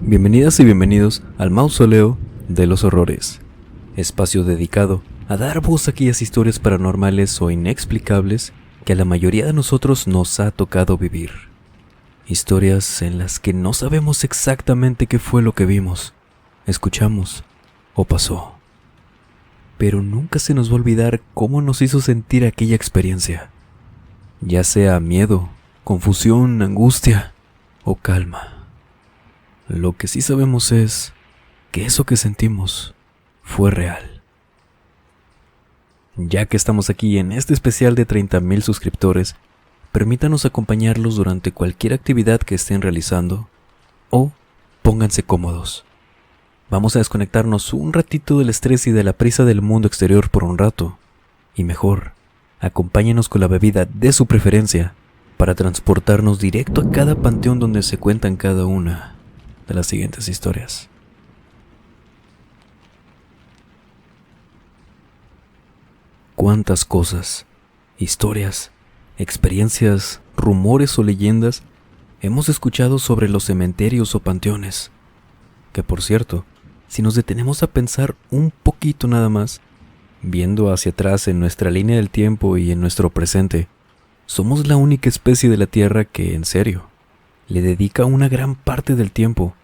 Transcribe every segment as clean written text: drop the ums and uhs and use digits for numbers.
Bienvenidas y bienvenidos al Mausoleo de los Horrores, espacio dedicado a dar voz a aquellas historias paranormales o inexplicables que a la mayoría de nosotros nos ha tocado vivir. Historias en las que no sabemos exactamente qué fue lo que vimos, escuchamos o pasó. Pero nunca se nos va a olvidar cómo nos hizo sentir aquella experiencia, ya sea miedo, confusión, angustia o calma. Lo que sí sabemos es que eso que sentimos fue real. Ya que estamos aquí en este especial de 30,000 suscriptores, permítanos acompañarlos durante cualquier actividad que estén realizando o pónganse cómodos. Vamos a desconectarnos un ratito del estrés y de la prisa del mundo exterior por un rato. Y mejor, acompáñenos con la bebida de su preferencia para transportarnos directo a cada panteón donde se cuentan cada una de las siguientes historias. ¿Cuántas cosas, historias, experiencias, rumores o leyendas hemos escuchado sobre los cementerios o panteones? Que por cierto, si nos detenemos a pensar un poquito nada más, viendo hacia atrás en nuestra línea del tiempo y en nuestro presente, somos la única especie de la Tierra que, en serio, le dedica una gran parte del tiempo,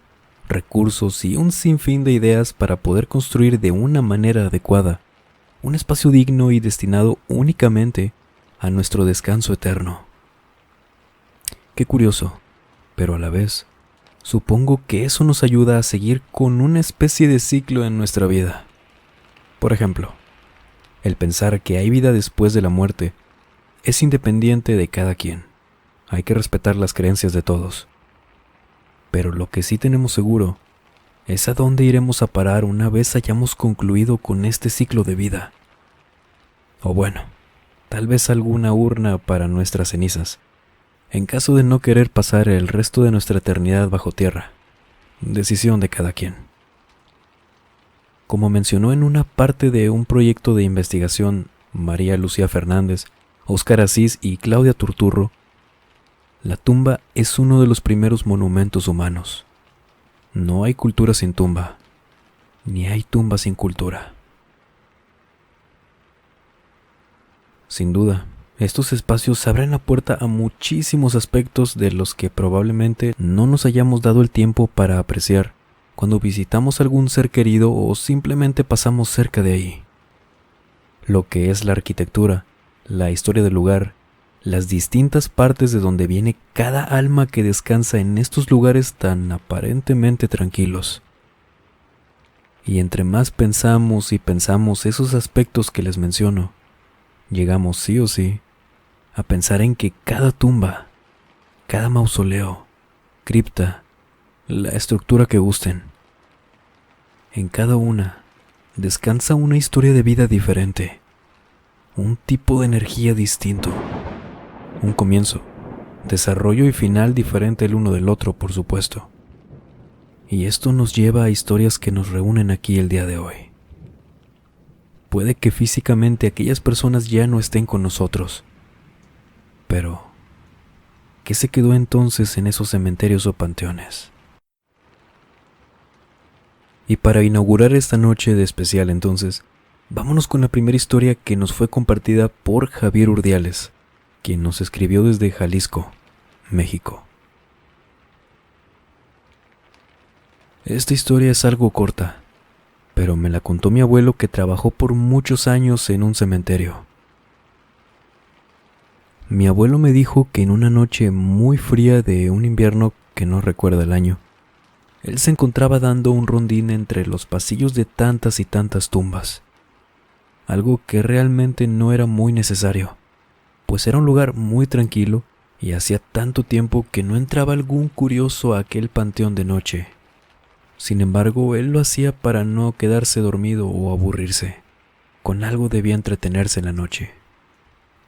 recursos y un sinfín de ideas para poder construir de una manera adecuada un espacio digno y destinado únicamente a nuestro descanso eterno. Qué curioso, pero a la vez, supongo que eso nos ayuda a seguir con una especie de ciclo en nuestra vida. Por ejemplo, el pensar que hay vida después de la muerte es independiente de cada quien. Hay que respetar las creencias de todos. Pero lo que sí tenemos seguro es a dónde iremos a parar una vez hayamos concluido con este ciclo de vida. O bueno, tal vez alguna urna para nuestras cenizas, en caso de no querer pasar el resto de nuestra eternidad bajo tierra. Decisión de cada quien. Como mencionó en una parte de un proyecto de investigación María Lucía Fernández, Óscar Asís y Claudia Turturro, la tumba es uno de los primeros monumentos humanos. No hay cultura sin tumba, ni hay tumba sin cultura. Sin duda, estos espacios abren la puerta a muchísimos aspectos de los que probablemente no nos hayamos dado el tiempo para apreciar cuando visitamos algún ser querido o simplemente pasamos cerca de ahí. Lo que es la arquitectura, la historia del lugar, las distintas partes de donde viene cada alma que descansa en estos lugares tan aparentemente tranquilos. Y entre más pensamos y pensamos esos aspectos que les menciono, llegamos sí o sí a pensar en que cada tumba, cada mausoleo, cripta, la estructura que gusten, en cada una descansa una historia de vida diferente, un tipo de energía distinto. Un comienzo, desarrollo y final diferente el uno del otro, por supuesto. Y esto nos lleva a historias que nos reúnen aquí el día de hoy. Puede que físicamente aquellas personas ya no estén con nosotros, pero ¿qué se quedó entonces en esos cementerios o panteones? Y para inaugurar esta noche de especial entonces, vámonos con la primera historia que nos fue compartida por Javier Urdiales, quien nos escribió desde Jalisco, México. Esta historia es algo corta, pero me la contó mi abuelo que trabajó por muchos años en un cementerio. Mi abuelo me dijo que en una noche muy fría de un invierno que no recuerda el año, él se encontraba dando un rondín entre los pasillos de tantas y tantas tumbas, algo que realmente no era muy necesario, pues era un lugar muy tranquilo y hacía tanto tiempo que no entraba algún curioso a aquel panteón de noche. Sin embargo, él lo hacía para no quedarse dormido o aburrirse. Con algo debía entretenerse en la noche.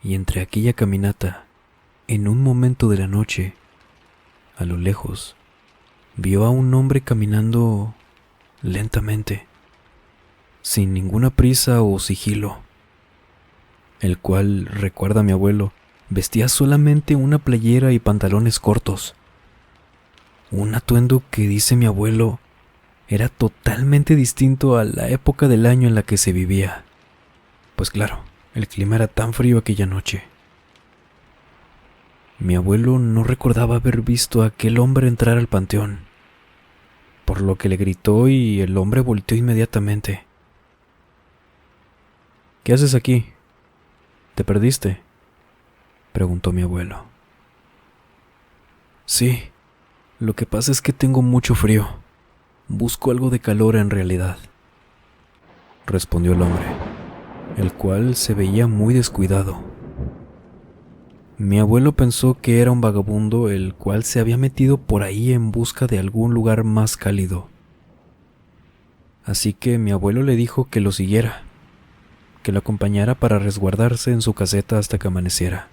Y entre aquella caminata, en un momento de la noche, a lo lejos, vio a un hombre caminando lentamente, sin ninguna prisa o sigilo, el cual, recuerda mi abuelo, vestía solamente una playera y pantalones cortos. Un atuendo que, dice mi abuelo, era totalmente distinto a la época del año en la que se vivía. Pues claro, el clima era tan frío aquella noche. Mi abuelo no recordaba haber visto a aquel hombre entrar al panteón, por lo que le gritó y el hombre volteó inmediatamente. ¿Qué haces aquí? ¿Te perdiste?, preguntó mi abuelo. Sí, lo que pasa es que tengo mucho frío. Busco algo de calor en realidad, respondió el hombre, el cual se veía muy descuidado. Mi abuelo pensó que era un vagabundo el cual se había metido por ahí en busca de algún lugar más cálido. Así que mi abuelo le dijo que lo siguiera, que lo acompañara para resguardarse en su caseta hasta que amaneciera,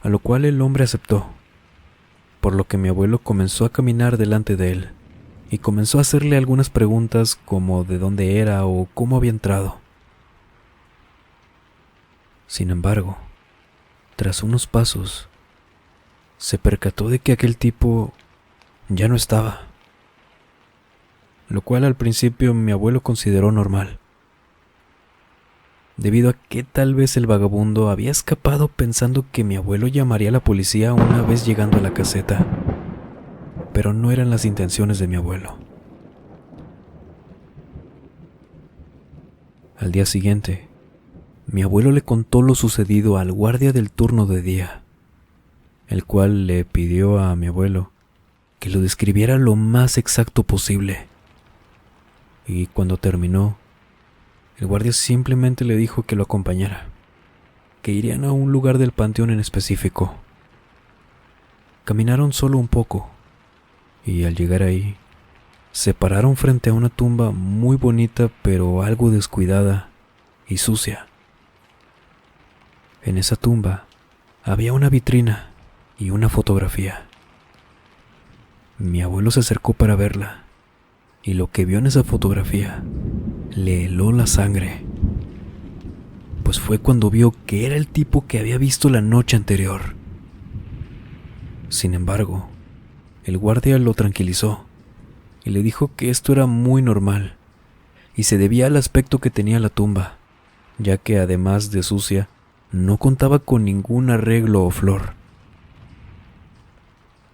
a lo cual el hombre aceptó, por lo que mi abuelo comenzó a caminar delante de él y comenzó a hacerle algunas preguntas como de dónde era o cómo había entrado. Sin embargo, tras unos pasos, se percató de que aquel tipo ya no estaba, lo cual al principio mi abuelo consideró normal, debido a que tal vez el vagabundo había escapado pensando que mi abuelo llamaría a la policía una vez llegando a la caseta, pero no eran las intenciones de mi abuelo. Al día siguiente, mi abuelo le contó lo sucedido al guardia del turno de día, el cual le pidió a mi abuelo que lo describiera lo más exacto posible. Y cuando terminó, el guardia simplemente le dijo que lo acompañara, que irían a un lugar del panteón en específico. Caminaron solo un poco, y al llegar ahí, se pararon frente a una tumba muy bonita pero algo descuidada y sucia. En esa tumba había una vitrina y una fotografía. Mi abuelo se acercó para verla, y lo que vio en esa fotografía le heló la sangre, pues fue cuando vio que era el tipo que había visto la noche anterior. Sin embargo, el guardia lo tranquilizó y le dijo que esto era muy normal y se debía al aspecto que tenía la tumba, ya que además de sucia, no contaba con ningún arreglo o flor.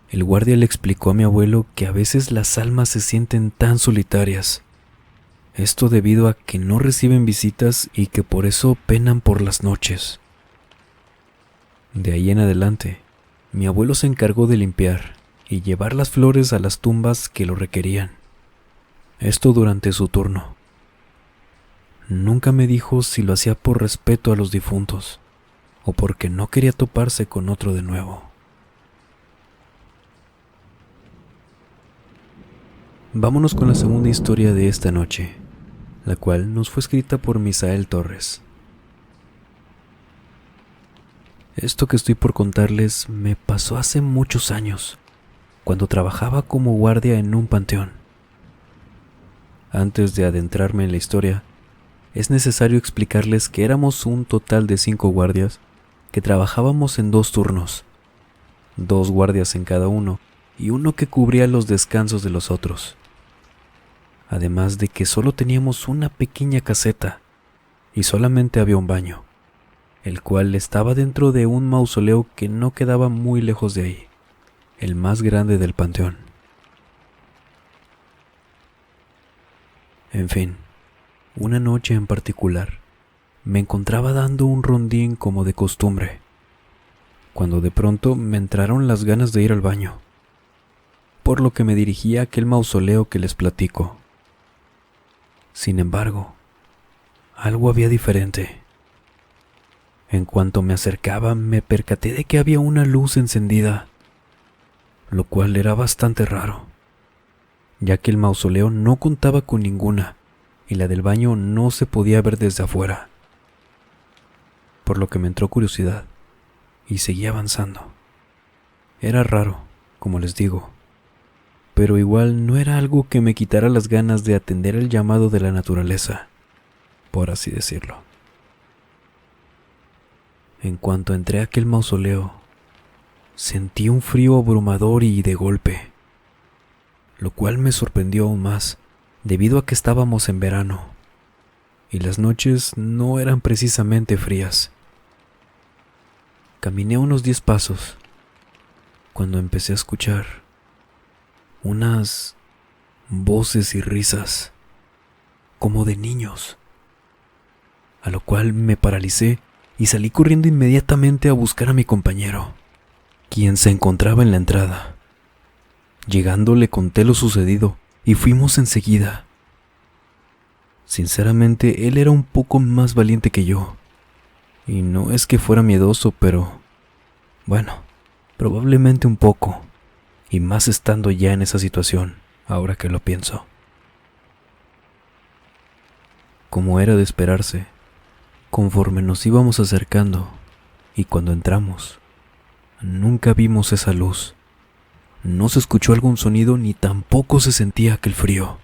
El guardia le explicó a mi abuelo que a veces las almas se sienten tan solitarias, esto debido a que no reciben visitas y que por eso penan por las noches. De ahí en adelante, mi abuelo se encargó de limpiar y llevar las flores a las tumbas que lo requerían, esto durante su turno. Nunca me dijo si lo hacía por respeto a los difuntos o porque no quería toparse con otro de nuevo. Vámonos con la segunda historia de esta noche, la cual nos fue escrita por Misael Torres. Esto que estoy por contarles me pasó hace muchos años, cuando trabajaba como guardia en un panteón. Antes de adentrarme en la historia, es necesario explicarles que éramos un total de 5 guardias que trabajábamos en 2 turnos, 2 guardias en cada uno y uno que cubría los descansos de los otros. Además de que solo teníamos una pequeña caseta y solamente había un baño, el cual estaba dentro de un mausoleo que no quedaba muy lejos de ahí, el más grande del panteón. En fin, una noche en particular, me encontraba dando un rondín como de costumbre, cuando de pronto me entraron las ganas de ir al baño, por lo que me dirigí a aquel mausoleo que les platico. Sin embargo, algo había diferente. En cuanto me acercaba, me percaté de que había una luz encendida, lo cual era bastante raro, ya que el mausoleo no contaba con ninguna y la del baño no se podía ver desde afuera, por lo que me entró curiosidad y seguí avanzando. Era raro, como les digo, pero igual no era algo que me quitara las ganas de atender el llamado de la naturaleza, por así decirlo. En cuanto entré a aquel mausoleo, sentí un frío abrumador y de golpe lo cual me sorprendió aún más, debido a que estábamos en verano, y las noches no eran precisamente frías. Caminé unos 10 pasos, cuando empecé a escuchar unas voces y risas, como de niños, a lo cual me paralicé y salí corriendo inmediatamente a buscar a mi compañero, quien se encontraba en la entrada. Llegando le conté lo sucedido y fuimos enseguida. Sinceramente, él era un poco más valiente que yo, y no es que fuera miedoso, pero bueno, probablemente un poco, y más estando ya en esa situación, ahora que lo pienso. Como era de esperarse, conforme nos íbamos acercando, y cuando entramos, nunca vimos esa luz. No se escuchó algún sonido ni tampoco se sentía aquel frío.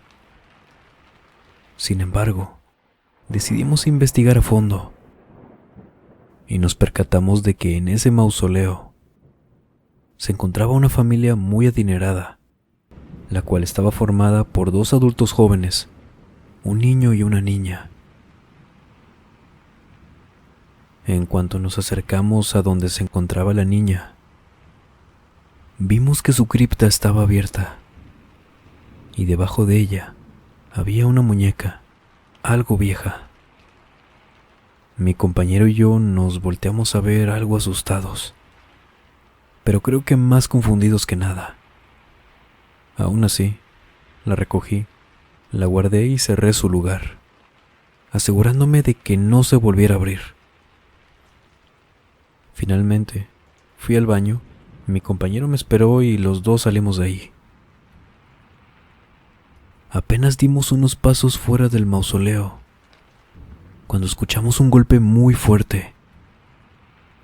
Sin embargo, decidimos investigar a fondo y nos percatamos de que en ese mausoleo se encontraba una familia muy adinerada, la cual estaba formada por 2 adultos jóvenes, un niño y una niña. En cuanto nos acercamos a donde se encontraba la niña, vimos que su cripta estaba abierta y debajo de ella había una muñeca, algo vieja. Mi compañero y yo nos volteamos a ver algo asustados, pero creo que más confundidos que nada. Aún así, la recogí, la guardé y cerré su lugar, asegurándome de que no se volviera a abrir. Finalmente, fui al baño. Mi compañero me esperó y los dos salimos de ahí. Apenas dimos unos pasos fuera del mausoleo, cuando escuchamos un golpe muy fuerte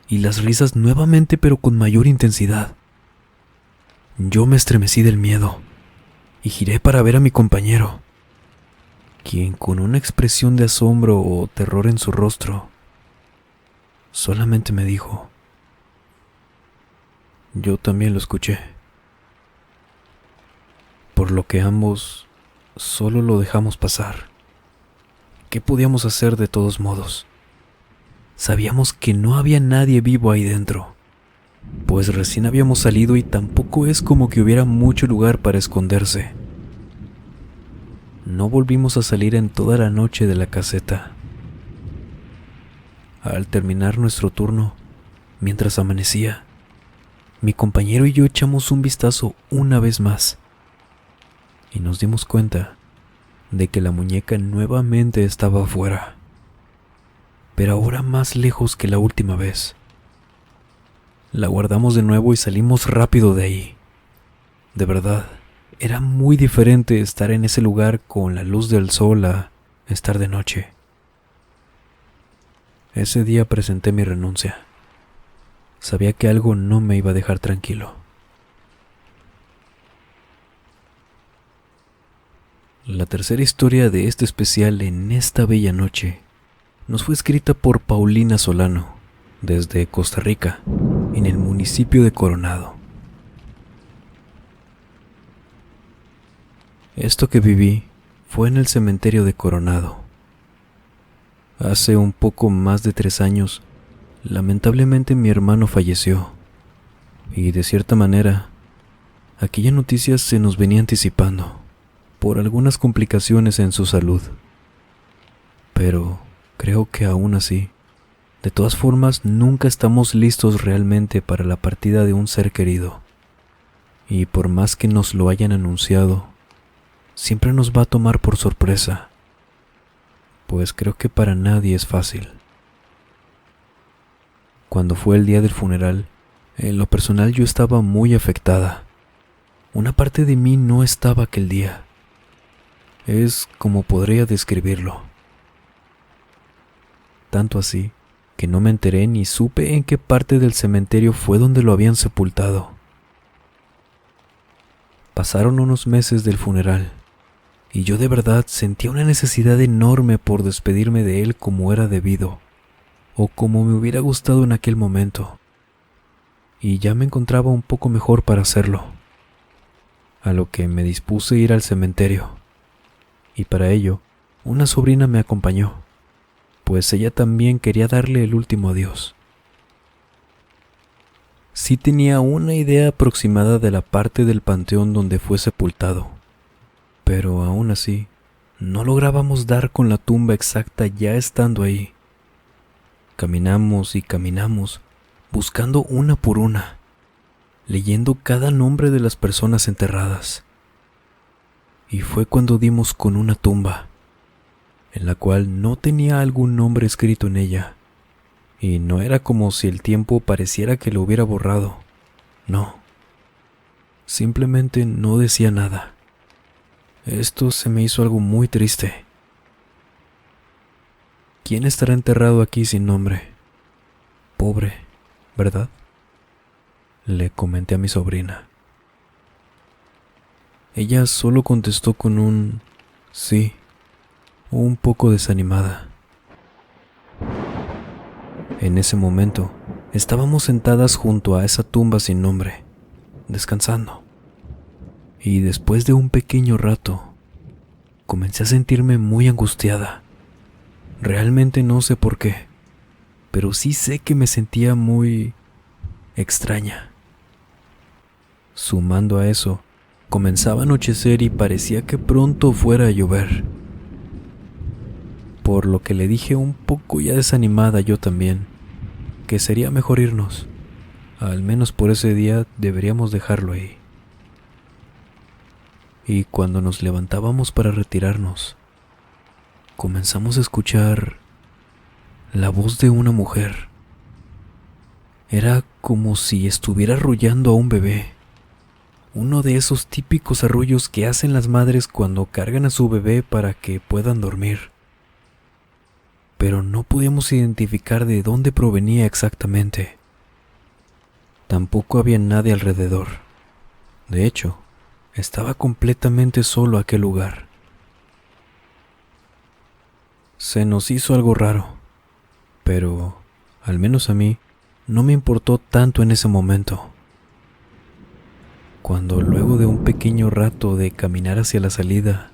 y las risas nuevamente, pero con mayor intensidad. Yo me estremecí del miedo y giré para ver a mi compañero, quien con una expresión de asombro o terror en su rostro, solamente me dijo: yo también lo escuché. Por lo que ambos solo lo dejamos pasar. ¿Qué podíamos hacer de todos modos? Sabíamos que no había nadie vivo ahí dentro, pues recién habíamos salido y tampoco es como que hubiera mucho lugar para esconderse. No volvimos a salir en toda la noche de la caseta. Al terminar nuestro turno, mientras amanecía, mi compañero y yo echamos un vistazo una vez más y nos dimos cuenta de que la muñeca nuevamente estaba afuera, pero ahora más lejos que la última vez. La guardamos de nuevo y salimos rápido de ahí. De verdad, era muy diferente estar en ese lugar con la luz del sol a estar de noche. Ese día presenté mi renuncia. Sabía que algo no me iba a dejar tranquilo. La tercera historia de este especial en esta bella noche nos fue escrita por Paulina Solano, desde Costa Rica, en el municipio de Coronado. Esto que viví fue en el cementerio de Coronado. Hace un poco más de 3 años, lamentablemente mi hermano falleció, y de cierta manera, aquella noticia se nos venía anticipando por algunas complicaciones en su salud. Pero creo que aún así, de todas formas, nunca estamos listos realmente para la partida de un ser querido. Y por más que nos lo hayan anunciado, siempre nos va a tomar por sorpresa, pues creo que para nadie es fácil. Cuando fue el día del funeral, en lo personal yo estaba muy afectada. Una parte de mí no estaba aquel día. Es como podría describirlo. Tanto así que no me enteré ni supe en qué parte del cementerio fue donde lo habían sepultado. Pasaron unos meses del funeral y yo de verdad sentía una necesidad enorme por despedirme de él como era debido, o como me hubiera gustado en aquel momento, y ya me encontraba un poco mejor para hacerlo. a lo que me dispuse a ir al cementerio, y para ello una sobrina me acompañó, pues ella también quería darle el último adiós. Sí tenía una idea aproximada de la parte del panteón donde fue sepultado, pero aún así no lográbamos dar con la tumba exacta ya estando ahí. Caminamos y caminamos, buscando una por una, leyendo cada nombre de las personas enterradas. Y fue cuando dimos con una tumba, en la cual no tenía algún nombre escrito en ella, y no era como si el tiempo pareciera que lo hubiera borrado. No, simplemente no decía nada. Esto se me hizo algo muy triste. ¿Quién estará enterrado aquí sin nombre? Pobre, ¿verdad? Le comenté a mi sobrina. Ella solo contestó con un sí, un poco desanimada. En ese momento, estábamos sentadas junto a esa tumba sin nombre, descansando. Y después de un pequeño rato, comencé a sentirme muy angustiada. Realmente no sé por qué, pero sí sé que me sentía muy extraña. Sumando a eso, comenzaba a anochecer y parecía que pronto fuera a llover. Por lo que le dije un poco ya desanimada yo también, que sería mejor irnos. Al menos por ese día deberíamos dejarlo ahí. Y cuando nos levantábamos para retirarnos, comenzamos a escuchar la voz de una mujer. Era como si estuviera arrullando a un bebé. Uno de esos típicos arrullos que hacen las madres cuando cargan a su bebé para que puedan dormir. Pero no podíamos identificar de dónde provenía exactamente. Tampoco había nadie alrededor. De hecho, estaba completamente solo aquel lugar. Se nos hizo algo raro, pero, al menos a mí, no me importó tanto en ese momento. Cuando luego de un pequeño rato de caminar hacia la salida,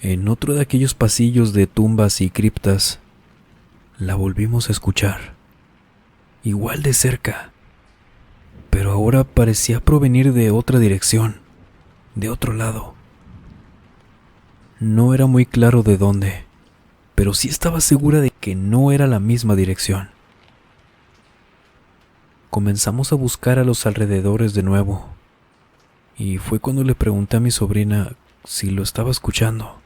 en otro de aquellos pasillos de tumbas y criptas, la volvimos a escuchar, igual de cerca, pero ahora parecía provenir de otra dirección, de otro lado. No era muy claro de dónde, pero sí estaba segura de que no era la misma dirección. Comenzamos a buscar a los alrededores de nuevo, y fue cuando le pregunté a mi sobrina si lo estaba escuchando.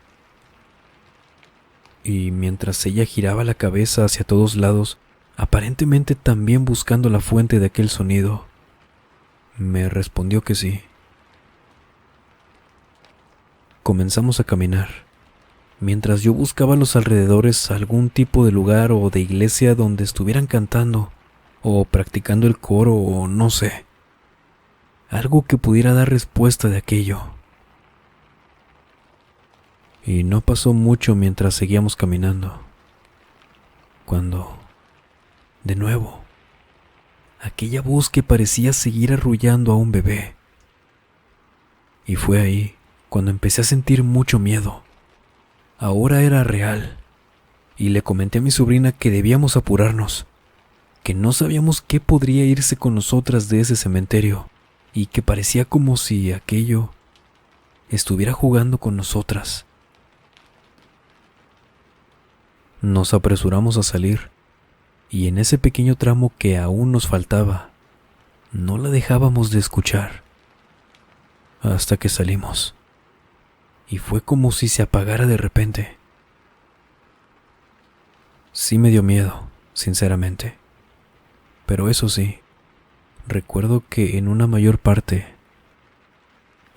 Y mientras ella giraba la cabeza hacia todos lados, aparentemente también buscando la fuente de aquel sonido, me respondió que sí. Comenzamos a caminar, mientras yo buscaba a los alrededores algún tipo de lugar o de iglesia donde estuvieran cantando, o practicando el coro, o no sé, algo que pudiera dar respuesta de aquello. Y no pasó mucho mientras seguíamos caminando, cuando, de nuevo, aquella voz que parecía seguir arrullando a un bebé. Y fue ahí cuando empecé a sentir mucho miedo. Ahora era real, y le comenté a mi sobrina que debíamos apurarnos, que no sabíamos qué podría irse con nosotras de ese cementerio, y que parecía como si aquello estuviera jugando con nosotras. Nos apresuramos a salir, y en ese pequeño tramo que aún nos faltaba, no la dejábamos de escuchar, hasta que salimos, y fue como si se apagara de repente. Sí me dio miedo, sinceramente, pero eso sí, recuerdo que en una mayor parte,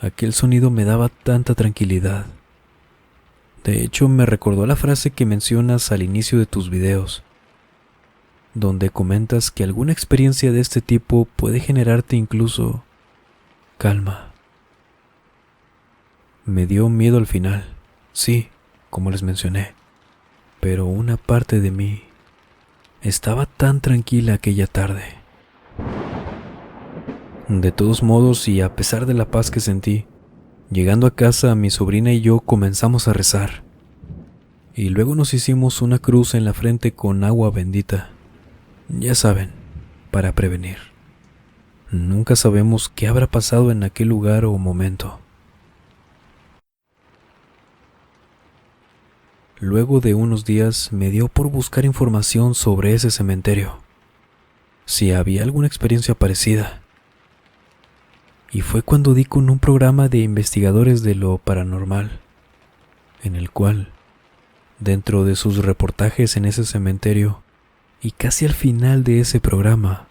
aquel sonido me daba tanta tranquilidad. De hecho, me recordó la frase que mencionas al inicio de tus videos, donde comentas que alguna experiencia de este tipo puede generarte incluso calma. Me dio miedo al final, sí, como les mencioné, pero una parte de mí estaba tan tranquila aquella tarde. De todos modos, y a pesar de la paz que sentí, Llegando a casa, mi sobrina y yo comenzamos a rezar, y luego nos hicimos una cruz en la frente con agua bendita. Ya saben, para prevenir. Nunca sabemos qué habrá pasado en aquel lugar o momento. Luego de unos días me dio por buscar información sobre ese cementerio, si había alguna experiencia parecida. Y fue cuando di con un programa de investigadores de lo paranormal, en el cual, dentro de sus reportajes en ese cementerio, y casi al final de ese programa,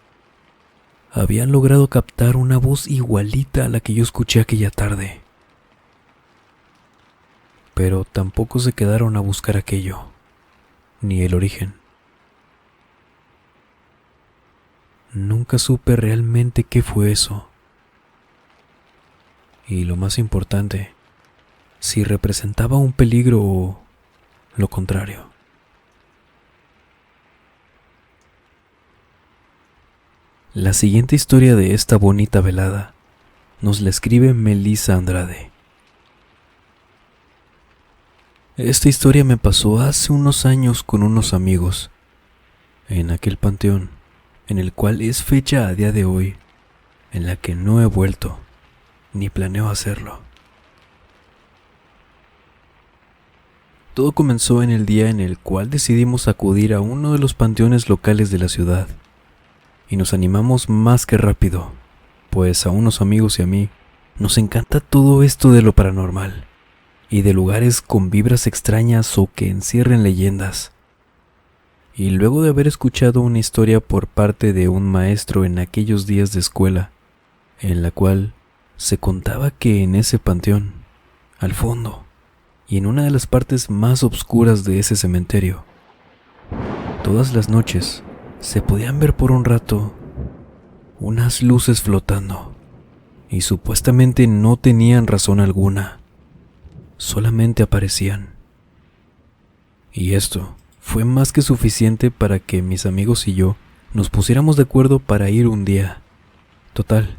habían logrado captar una voz igualita a la que yo escuché aquella tarde. Pero tampoco se quedaron a buscar aquello, ni el origen. Nunca supe realmente qué fue eso. Y lo más importante, si representaba un peligro o lo contrario. La siguiente historia de esta bonita velada nos la escribe Melissa Andrade. Esta historia me pasó hace unos años con unos amigos, en aquel panteón, en el cual es fecha a día de hoy, en la que no he vuelto, ni planeo hacerlo. Todo comenzó en el día en el cual decidimos acudir a uno de los panteones locales de la ciudad, y nos animamos más que rápido, pues a unos amigos y a mí nos encanta todo esto de lo paranormal, y de lugares con vibras extrañas o que encierren leyendas. Y luego de haber escuchado una historia por parte de un maestro en aquellos días de escuela, en la cual se contaba que en ese panteón, al fondo, y en una de las partes más oscuras de ese cementerio, todas las noches se podían ver por un rato unas luces flotando, y supuestamente no tenían razón alguna, solamente aparecían. Y esto fue más que suficiente para que mis amigos y yo nos pusiéramos de acuerdo para ir un día. Total,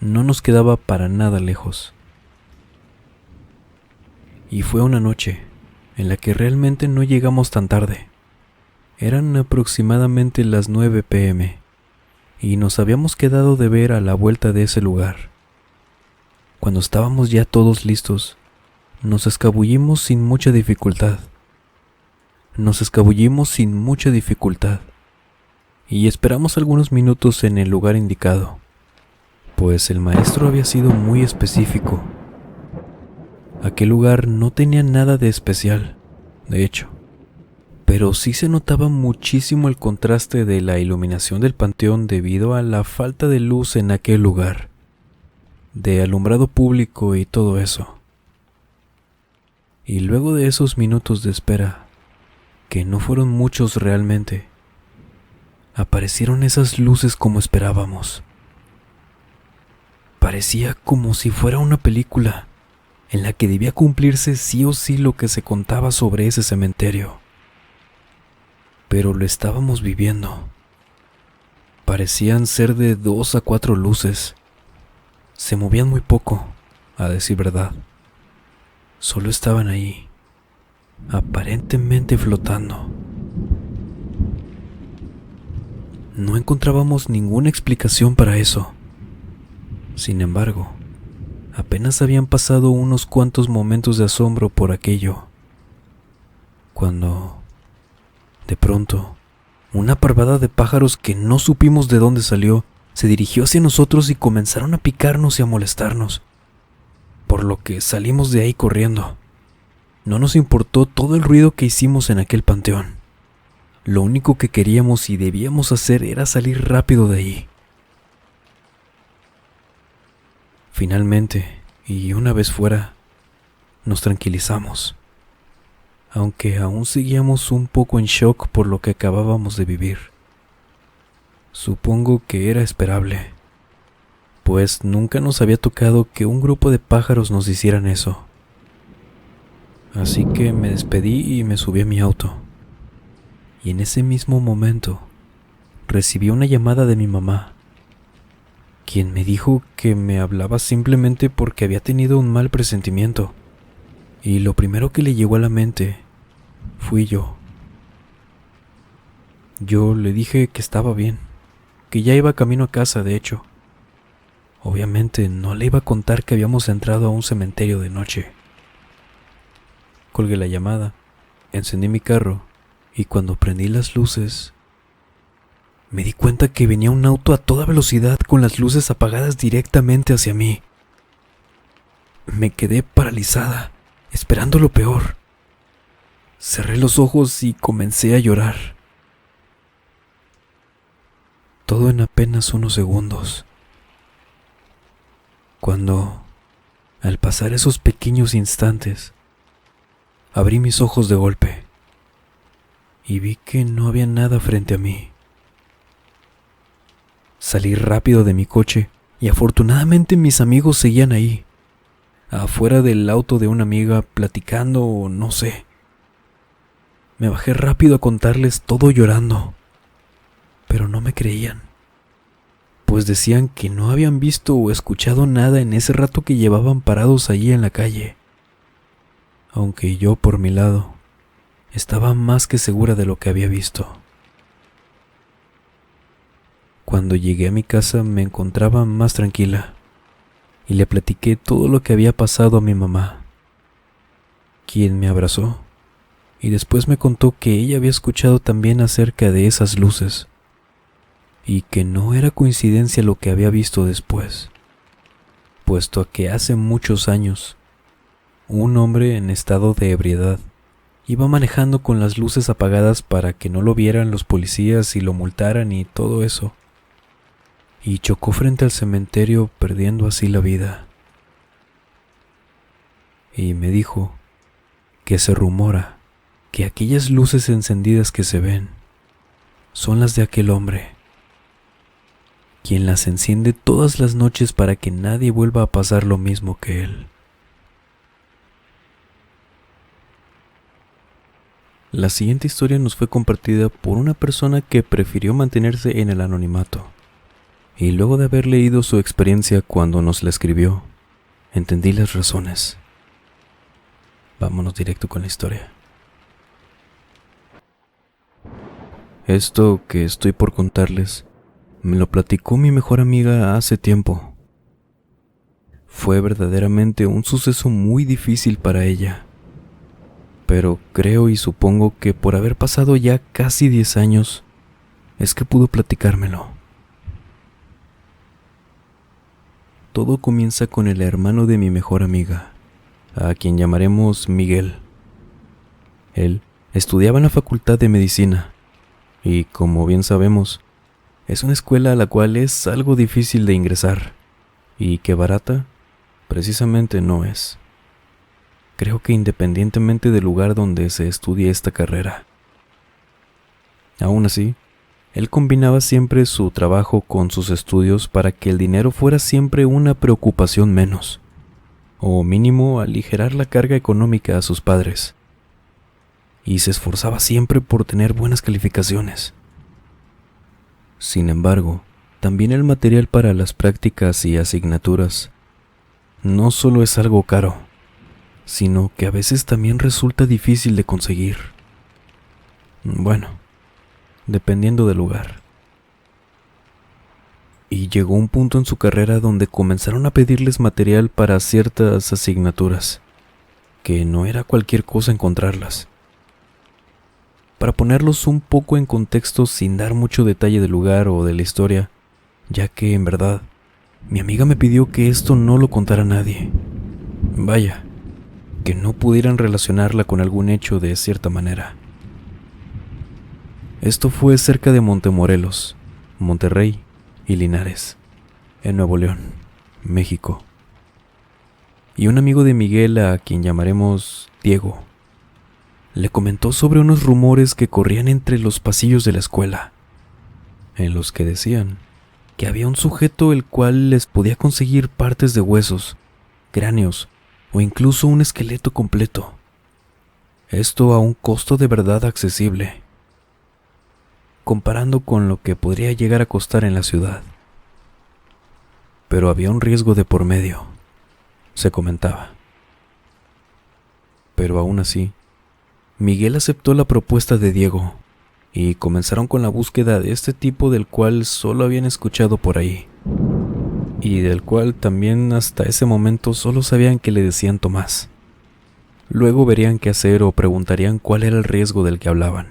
no nos quedaba para nada lejos. Y fue una noche en la que realmente no llegamos tan tarde. Eran aproximadamente las 9 p.m. y nos habíamos quedado de ver a la vuelta de ese lugar. Cuando estábamos ya todos listos, nos escabullimos sin mucha dificultad. Y esperamos algunos minutos en el lugar indicado, pues el maestro había sido muy específico. Aquel lugar no tenía nada de especial, de hecho, pero sí se notaba muchísimo el contraste de la iluminación del panteón debido a la falta de luz en aquel lugar, de alumbrado público y todo eso. Y luego de esos minutos de espera, que no fueron muchos realmente, aparecieron esas luces como esperábamos. Parecía como si fuera una película en la que debía cumplirse sí o sí lo que se contaba sobre ese cementerio. Pero lo estábamos viviendo. Parecían ser de 2 a 4 luces. Se movían muy poco, a decir verdad. Solo estaban ahí, aparentemente flotando. No encontrábamos ninguna explicación para eso. Sin embargo, apenas habían pasado unos cuantos momentos de asombro por aquello, cuando, de pronto, una parvada de pájaros que no supimos de dónde salió, se dirigió hacia nosotros y comenzaron a picarnos y a molestarnos, por lo que salimos de ahí corriendo. No nos importó todo el ruido que hicimos en aquel panteón. Lo único que queríamos y debíamos hacer era salir rápido de ahí. Finalmente, y una vez fuera, nos tranquilizamos, aunque aún seguíamos un poco en shock por lo que acabábamos de vivir. Supongo que era esperable, pues nunca nos había tocado que un grupo de pájaros nos hicieran eso. Así que me despedí y me subí a mi auto. Y en ese mismo momento recibí una llamada de mi mamá, quien me dijo que me hablaba simplemente porque había tenido un mal presentimiento, y lo primero que le llegó a la mente fui yo. Yo le dije que estaba bien, que ya iba camino a casa, de hecho. Obviamente no le iba a contar que habíamos entrado a un cementerio de noche. Colgué la llamada, encendí mi carro y cuando prendí las luces, me di cuenta que venía un auto a toda velocidad con las luces apagadas directamente hacia mí. Me quedé paralizada, esperando lo peor. Cerré los ojos y comencé a llorar. Todo en apenas unos segundos. Cuando, al pasar esos pequeños instantes, abrí mis ojos de golpe y vi que no había nada frente a mí. Salí rápido de mi coche y afortunadamente mis amigos seguían ahí, afuera del auto de una amiga, platicando o no sé. Me bajé rápido a contarles todo llorando, pero no me creían, pues decían que no habían visto o escuchado nada en ese rato que llevaban parados allí en la calle. Aunque yo, por mi lado, estaba más que segura de lo que había visto. Cuando llegué a mi casa me encontraba más tranquila y le platiqué todo lo que había pasado a mi mamá, quien me abrazó y después me contó que ella había escuchado también acerca de esas luces y que no era coincidencia lo que había visto después, puesto a que hace muchos años un hombre en estado de ebriedad iba manejando con las luces apagadas para que no lo vieran los policías y lo multaran y todo eso, y chocó frente al cementerio perdiendo así la vida. Y me dijo que se rumora que aquellas luces encendidas que se ven son las de aquel hombre, quien las enciende todas las noches para que nadie vuelva a pasar lo mismo que él. La siguiente historia nos fue compartida por una persona que prefirió mantenerse en el anonimato, y luego de haber leído su experiencia cuando nos la escribió, entendí las razones. Vámonos directo con la historia. Esto que estoy por contarles me lo platicó mi mejor amiga hace tiempo. Fue verdaderamente un suceso muy difícil para ella, pero creo y supongo que por haber pasado ya casi 10 años, es que pudo platicármelo. Todo comienza con el hermano de mi mejor amiga, a quien llamaremos Miguel. Él estudiaba en la Facultad de Medicina, y como bien sabemos, es una escuela a la cual es algo difícil de ingresar, y que barata, precisamente no es. Creo que independientemente del lugar donde se estudie esta carrera. Aún así, él combinaba siempre su trabajo con sus estudios para que el dinero fuera siempre una preocupación menos, o mínimo aligerar la carga económica a sus padres. Y se esforzaba siempre por tener buenas calificaciones. Sin embargo, también el material para las prácticas y asignaturas no solo es algo caro, sino que a veces también resulta difícil de conseguir. Bueno, dependiendo del lugar. Y llegó un punto en su carrera donde comenzaron a pedirles material para ciertas asignaturas, que no era cualquier cosa encontrarlas. Para ponerlos un poco en contexto sin dar mucho detalle del lugar o de la historia, ya que en verdad, mi amiga me pidió que esto no lo contara a nadie. Vaya, que no pudieran relacionarla con algún hecho de cierta manera. Esto fue cerca de Montemorelos, Monterrey y Linares, en Nuevo León, México. Y un amigo de Miguel, a quien llamaremos Diego, le comentó sobre unos rumores que corrían entre los pasillos de la escuela, en los que decían que había un sujeto el cual les podía conseguir partes de huesos, cráneos o incluso un esqueleto completo. Esto a un costo de verdad accesible, comparando con lo que podría llegar a costar en la ciudad. pero había un riesgo de por medio, se comentaba. Pero aún así, Miguel aceptó la propuesta de Diego y comenzaron con la búsqueda de este tipo del cual solo habían escuchado por ahí, y del cual también hasta ese momento solo sabían que le decían Tomás. Luego verían qué hacer o preguntarían cuál era el riesgo del que hablaban.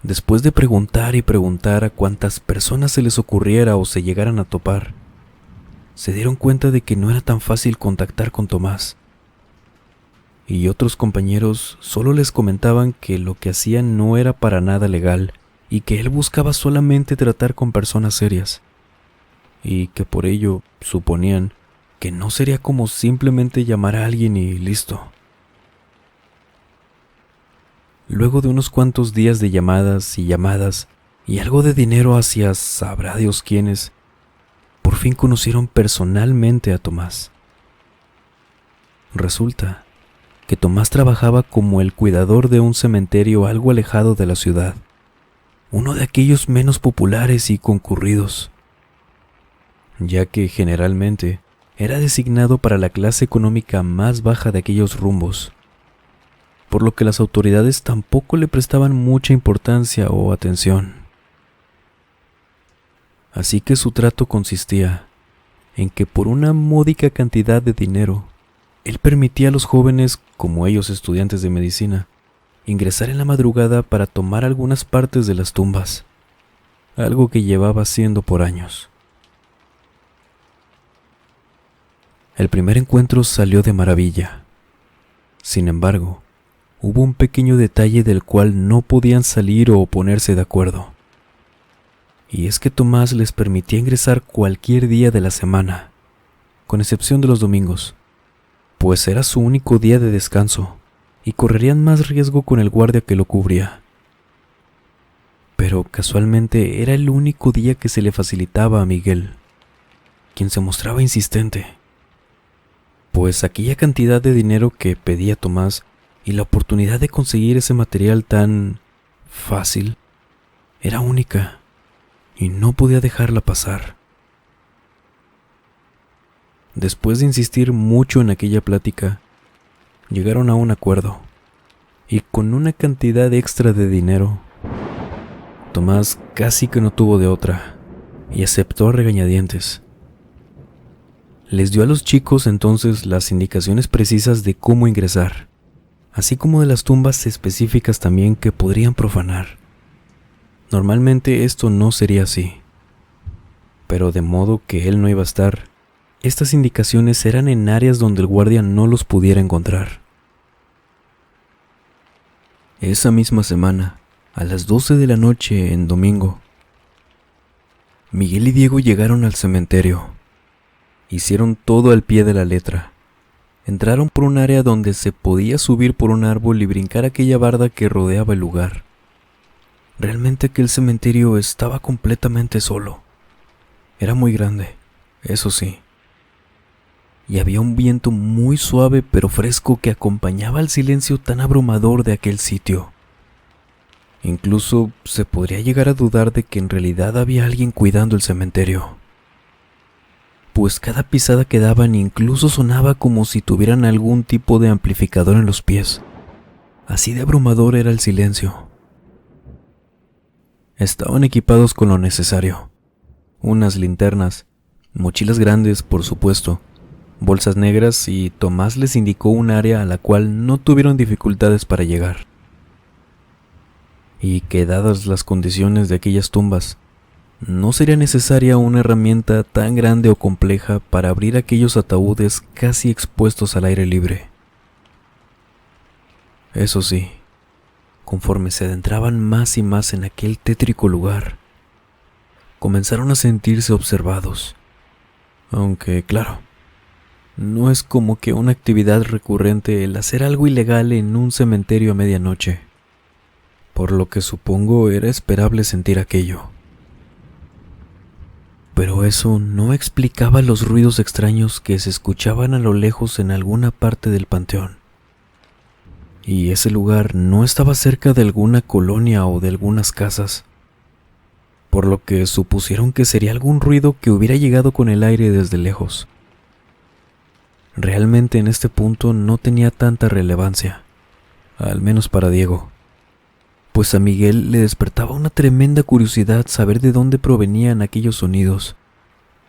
Después de preguntar y preguntar a cuantas personas se les ocurriera o se llegaran a topar, se dieron cuenta de que no era tan fácil contactar con Tomás. Y otros compañeros solo les comentaban que lo que hacían no era para nada legal y que él buscaba solamente tratar con personas serias, y que por ello suponían que no sería como simplemente llamar a alguien y listo. Luego de unos cuantos días de llamadas y algo de dinero hacia sabrá Dios quiénes, por fin conocieron personalmente a Tomás. Resulta que Tomás trabajaba como el cuidador de un cementerio algo alejado de la ciudad, uno de aquellos menos populares y concurridos, ya que generalmente era designado para la clase económica más baja de aquellos rumbos, por lo que las autoridades tampoco le prestaban mucha importancia o atención. Así que su trato consistía en que por una módica cantidad de dinero, él permitía a los jóvenes, como ellos estudiantes de medicina, ingresar en la madrugada para tomar algunas partes de las tumbas, algo que llevaba haciendo por años. El primer encuentro salió de maravilla. Sin embargo, hubo un pequeño detalle del cual no podían salir o ponerse de acuerdo. Y es que Tomás les permitía ingresar cualquier día de la semana, con excepción de los domingos, pues era su único día de descanso y correrían más riesgo con el guardia que lo cubría. Pero casualmente era el único día que se le facilitaba a Miguel, quien se mostraba insistente, pues aquella cantidad de dinero que pedía Tomás y la oportunidad de conseguir ese material tan fácil era única y no podía dejarla pasar. Después de insistir mucho en aquella plática, llegaron a un acuerdo, y con una cantidad extra de dinero, Tomás casi que no tuvo de otra, y aceptó a regañadientes. Les dio a los chicos entonces las indicaciones precisas de cómo ingresar, así como de las tumbas específicas también que podrían profanar. Normalmente esto no sería así, pero de modo que él no iba a estar, estas indicaciones eran en áreas donde el guardia no los pudiera encontrar. Esa misma semana, a las 12 de la noche en domingo, Miguel y Diego llegaron al cementerio. Hicieron todo al pie de la letra. Entraron por un área donde se podía subir por un árbol y brincar aquella barda que rodeaba el lugar. Realmente aquel cementerio estaba completamente solo. Era muy grande, eso sí. Y había un viento muy suave pero fresco que acompañaba el silencio tan abrumador de aquel sitio. Incluso se podría llegar a dudar de que en realidad había alguien cuidando el cementerio, pues cada pisada que daban incluso sonaba como si tuvieran algún tipo de amplificador en los pies. Así de abrumador era el silencio. Estaban equipados con lo necesario: unas linternas, mochilas grandes por supuesto, bolsas negras, y Tomás les indicó un área a la cual no tuvieron dificultades para llegar. Y que dadas las condiciones de aquellas tumbas, no sería necesaria una herramienta tan grande o compleja para abrir aquellos ataúdes casi expuestos al aire libre. Eso sí, conforme se adentraban más y más en aquel tétrico lugar, comenzaron a sentirse observados, aunque claro, no es como que una actividad recurrente el hacer algo ilegal en un cementerio a medianoche, por lo que supongo era esperable sentir aquello. Pero eso no explicaba los ruidos extraños que se escuchaban a lo lejos en alguna parte del panteón. Y ese lugar no estaba cerca de alguna colonia o de algunas casas. por lo que supusieron que sería algún ruido que hubiera llegado con el aire desde lejos. Realmente en este punto no tenía tanta relevancia, al menos para Diego, pues a Miguel le despertaba una tremenda curiosidad saber de dónde provenían aquellos sonidos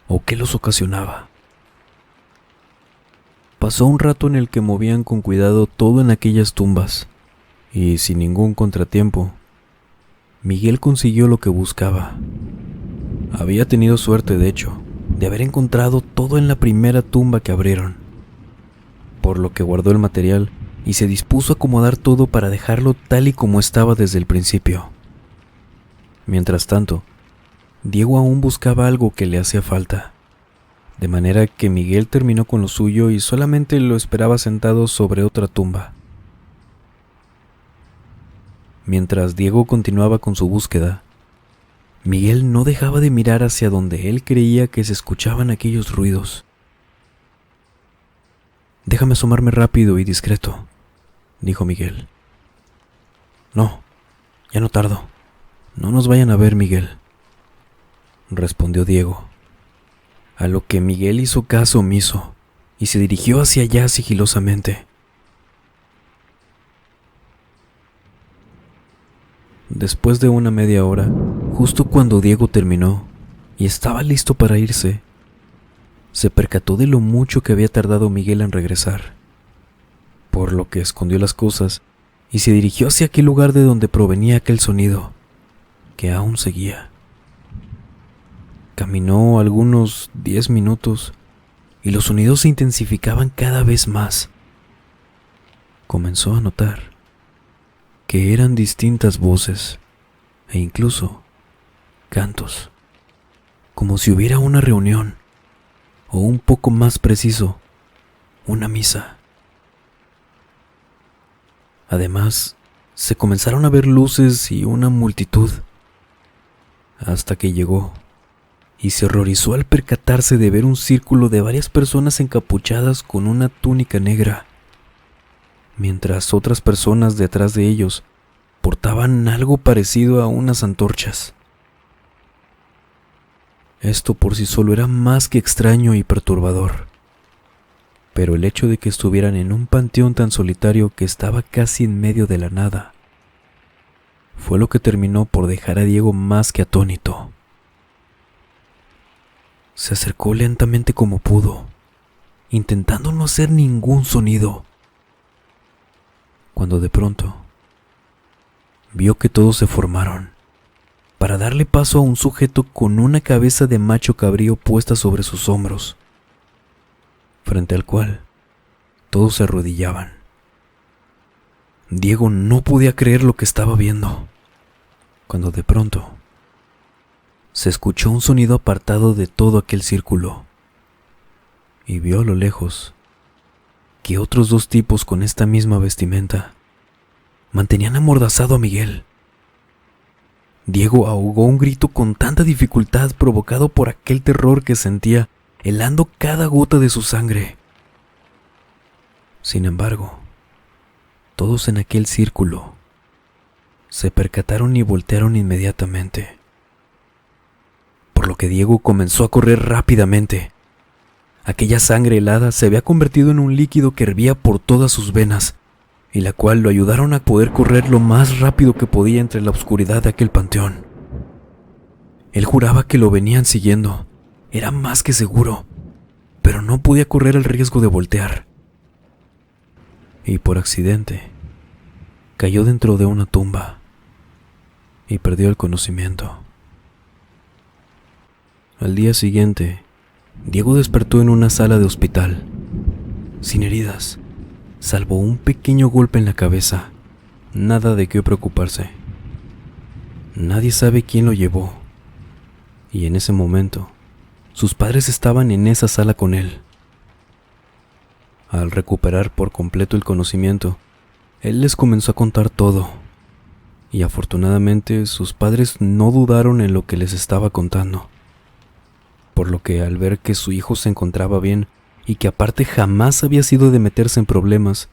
o qué los ocasionaba. Pasó un rato en el que movían con cuidado todo en aquellas tumbas, y sin ningún contratiempo, Miguel consiguió lo que buscaba. Había tenido suerte, de hecho, de haber encontrado todo en la primera tumba que abrieron, por lo que guardó el material y se dispuso a acomodar todo para dejarlo tal y como estaba desde el principio. Mientras tanto, Diego aún buscaba algo que le hacía falta, de manera que Miguel terminó con lo suyo y solamente lo esperaba sentado sobre otra tumba. Mientras Diego continuaba con su búsqueda, Miguel no dejaba de mirar hacia donde él creía que se escuchaban aquellos ruidos. «Déjame asomarme rápido y discreto», dijo Miguel. «No, ya no tardo. No nos vayan a ver, Miguel», respondió Diego, a lo que Miguel hizo caso omiso y se dirigió hacia allá sigilosamente. Después de una media hora, justo cuando Diego terminó y estaba listo para irse, se percató de lo mucho que había tardado Miguel en regresar, por lo que escondió las cosas y se dirigió hacia aquel lugar de donde provenía aquel sonido, que aún seguía. Caminó algunos 10 minutos y los sonidos se intensificaban cada vez más. Comenzó a notar que eran distintas voces e incluso cantos, como si hubiera una reunión, o un poco más preciso, una misa. Además, se comenzaron a ver luces y una multitud, hasta que llegó y se horrorizó al percatarse de ver un círculo de varias personas encapuchadas con una túnica negra, mientras otras personas detrás de ellos portaban algo parecido a unas antorchas. Esto por sí solo era más que extraño y perturbador, pero el hecho de que estuvieran en un panteón tan solitario que estaba casi en medio de la nada fue lo que terminó por dejar a Diego más que atónito. Se acercó lentamente como pudo, intentando no hacer ningún sonido, cuando de pronto vio que todos se formaron para darle paso a un sujeto con una cabeza de macho cabrío puesta sobre sus hombros, frente al cual todos se arrodillaban. Diego no podía creer lo que estaba viendo, cuando de pronto se escuchó un sonido apartado de todo aquel círculo y vio a lo lejos que otros dos tipos con esta misma vestimenta mantenían amordazado a Miguel. Diego ahogó un grito con tanta dificultad provocado por aquel terror que sentía, helando cada gota de su sangre. Sin embargo, todos en aquel círculo se percataron y voltearon inmediatamente, por lo que Diego comenzó a correr rápidamente. Aquella sangre helada se había convertido en un líquido que hervía por todas sus venas, y la cual lo ayudaron a poder correr lo más rápido que podía entre la oscuridad de aquel panteón. Él juraba que lo venían siguiendo, era más que seguro, pero no podía correr el riesgo de voltear. Y por accidente, cayó dentro de una tumba y perdió el conocimiento. Al día siguiente, Diego despertó en una sala de hospital, sin heridas, salvo un pequeño golpe en la cabeza. Nada de qué preocuparse. Nadie sabe quién lo llevó, y en ese momento, sus padres estaban en esa sala con él. Al recuperar por completo el conocimiento, él les comenzó a contar todo, y afortunadamente sus padres no dudaron en lo que les estaba contando, por lo que al ver que su hijo se encontraba bien y que aparte jamás había sido de meterse en problemas,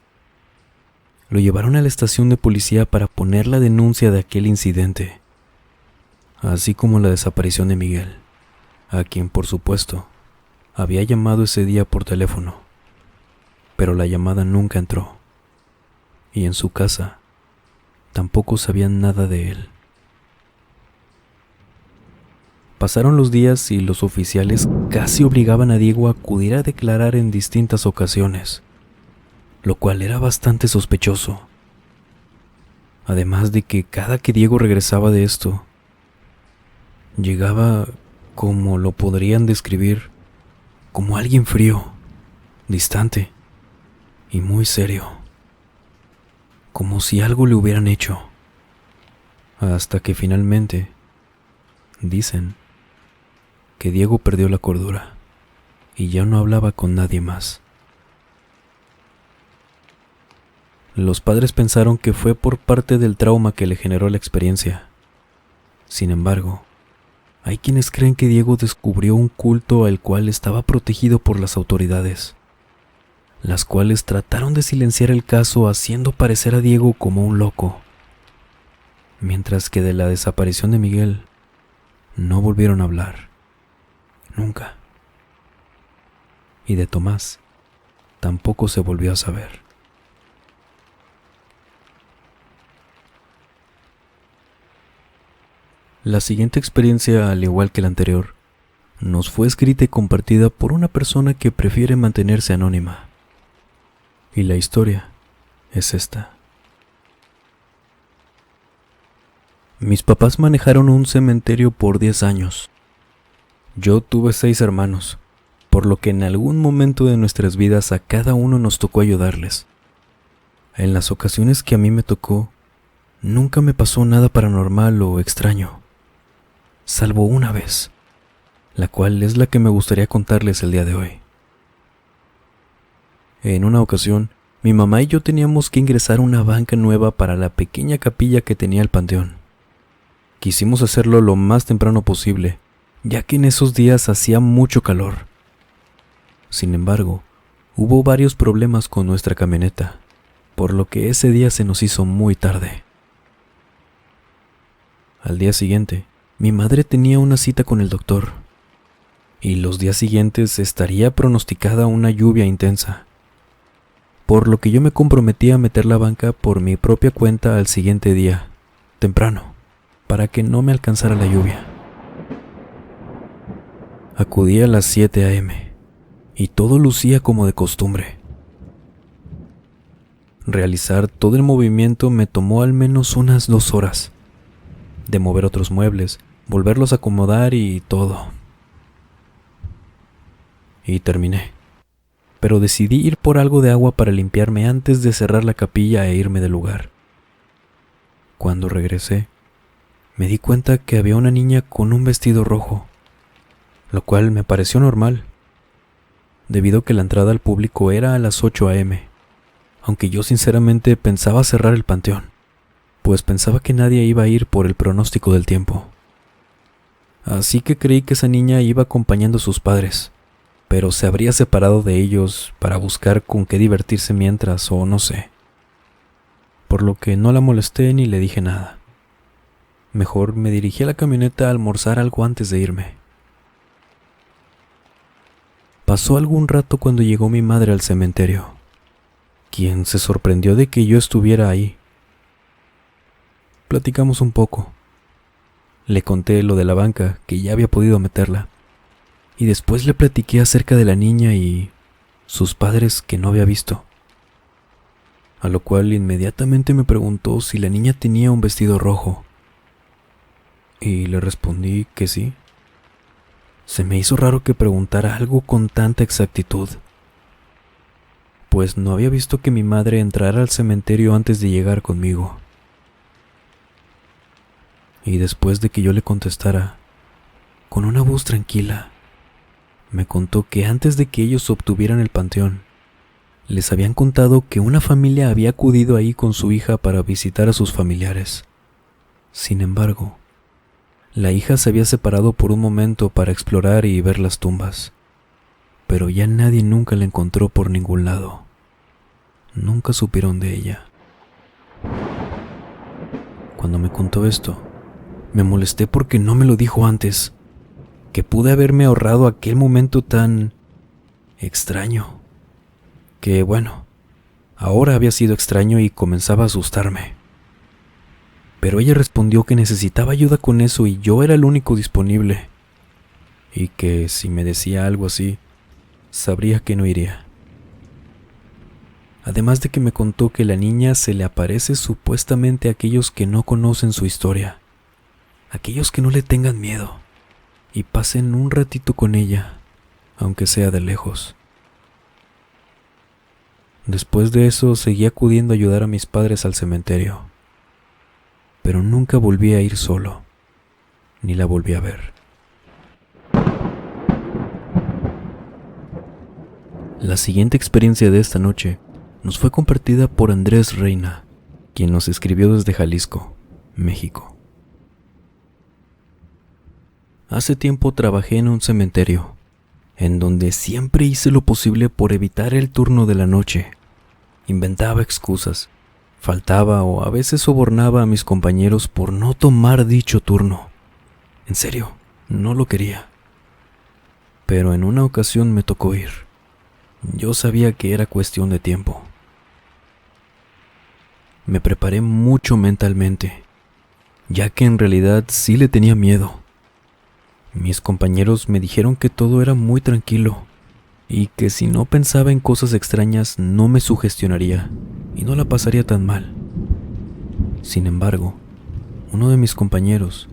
lo llevaron a la estación de policía para poner la denuncia de aquel incidente, así como la desaparición de Miguel, a quien por supuesto había llamado ese día por teléfono, pero la llamada nunca entró, y en su casa tampoco sabían nada de él. Pasaron los días y los oficiales casi obligaban a Diego a acudir a declarar en distintas ocasiones, lo cual era bastante sospechoso. Además de que cada que Diego regresaba de esto, llegaba, como lo podrían describir, como alguien frío, distante y muy serio, como si algo le hubieran hecho, hasta que finalmente dicen que Diego perdió la cordura y ya no hablaba con nadie más. Los padres pensaron que fue por parte del trauma que le generó la experiencia. Sin embargo, hay quienes creen que Diego descubrió un culto al cual estaba protegido por las autoridades, las cuales trataron de silenciar el caso haciendo parecer a Diego como un loco, mientras que de la desaparición de Miguel no volvieron a hablar, nunca. Y de Tomás tampoco se volvió a saber. La siguiente experiencia, al igual que la anterior, nos fue escrita y compartida por una persona que prefiere mantenerse anónima. Y la historia es esta. Mis papás manejaron un cementerio por 10 años. Yo tuve 6 hermanos, por lo que en algún momento de nuestras vidas a cada uno nos tocó ayudarles. En las ocasiones que a mí me tocó, nunca me pasó nada paranormal o extraño, salvo una vez, la cual es la que me gustaría contarles el día de hoy. En una ocasión, mi mamá y yo teníamos que ingresar una banca nueva para la pequeña capilla que tenía el panteón. Quisimos hacerlo lo más temprano posible, ya que en esos días hacía mucho calor. Sin embargo, hubo varios problemas con nuestra camioneta, por lo que ese día se nos hizo muy tarde. Al día siguiente, mi madre tenía una cita con el doctor, y los días siguientes estaría pronosticada una lluvia intensa, por lo que yo me comprometí a meter la banca por mi propia cuenta al siguiente día, temprano, para que no me alcanzara la lluvia. Acudí a las 7 a.m. y todo lucía como de costumbre. Realizar todo el movimiento me tomó al menos unas 2 horas, de mover otros muebles, volverlos a acomodar y todo. Y terminé, pero decidí ir por algo de agua para limpiarme antes de cerrar la capilla e irme del lugar. Cuando regresé, me di cuenta que había una niña con un vestido rojo, lo cual me pareció normal, debido a que la entrada al público era a las 8 a.m., aunque yo sinceramente pensaba cerrar el panteón, pues pensaba que nadie iba a ir por el pronóstico del tiempo. Así que creí que esa niña iba acompañando a sus padres, pero se habría separado de ellos para buscar con qué divertirse mientras, o no sé. Por lo que no la molesté ni le dije nada. Mejor me dirigí a la camioneta a almorzar algo antes de irme. Pasó algún rato cuando llegó mi madre al cementerio, quien se sorprendió de que yo estuviera ahí. Platicamos un poco. Le conté lo de la banca, que ya había podido meterla, y después le platiqué acerca de la niña y sus padres que no había visto. A lo cual inmediatamente me preguntó si la niña tenía un vestido rojo, y le respondí que sí. Se me hizo raro que preguntara algo con tanta exactitud, pues no había visto que mi madre entrara al cementerio antes de llegar conmigo. Y después de que yo le contestara, con una voz tranquila, me contó que antes de que ellos obtuvieran el panteón, les habían contado que una familia había acudido ahí con su hija para visitar a sus familiares. Sin embargo, la hija se había separado por un momento para explorar y ver las tumbas, pero ya nadie nunca la encontró por ningún lado. Nunca supieron de ella. Cuando me contó esto, Me molesté porque no me lo dijo antes, que pude haberme ahorrado aquel momento tan extraño, que bueno, ahora había sido extraño y comenzaba a asustarme. Pero ella respondió que necesitaba ayuda con eso y yo era el único disponible, y que si me decía algo así, sabría que no iría. Además de que me contó que la niña se le aparece supuestamente a aquellos que no conocen su historia, aquellos que no le tengan miedo, y pasen un ratito con ella, aunque sea de lejos. Después de eso seguí acudiendo a ayudar a mis padres al cementerio, pero nunca volví a ir solo, ni la volví a ver. La siguiente experiencia de esta noche nos fue compartida por Andrés Reina, quien nos escribió desde Jalisco, México. Hace tiempo trabajé en un cementerio, en donde siempre hice lo posible por evitar el turno de la noche. Inventaba excusas, faltaba o a veces sobornaba a mis compañeros por no tomar dicho turno. En serio, no lo quería. Pero en una ocasión me tocó ir. Yo sabía que era cuestión de tiempo. Me preparé mucho mentalmente, ya que en realidad sí le tenía miedo. Mis compañeros me dijeron que todo era muy tranquilo y que si no pensaba en cosas extrañas no me sugestionaría y no la pasaría tan mal. Sin embargo, uno de mis compañeros,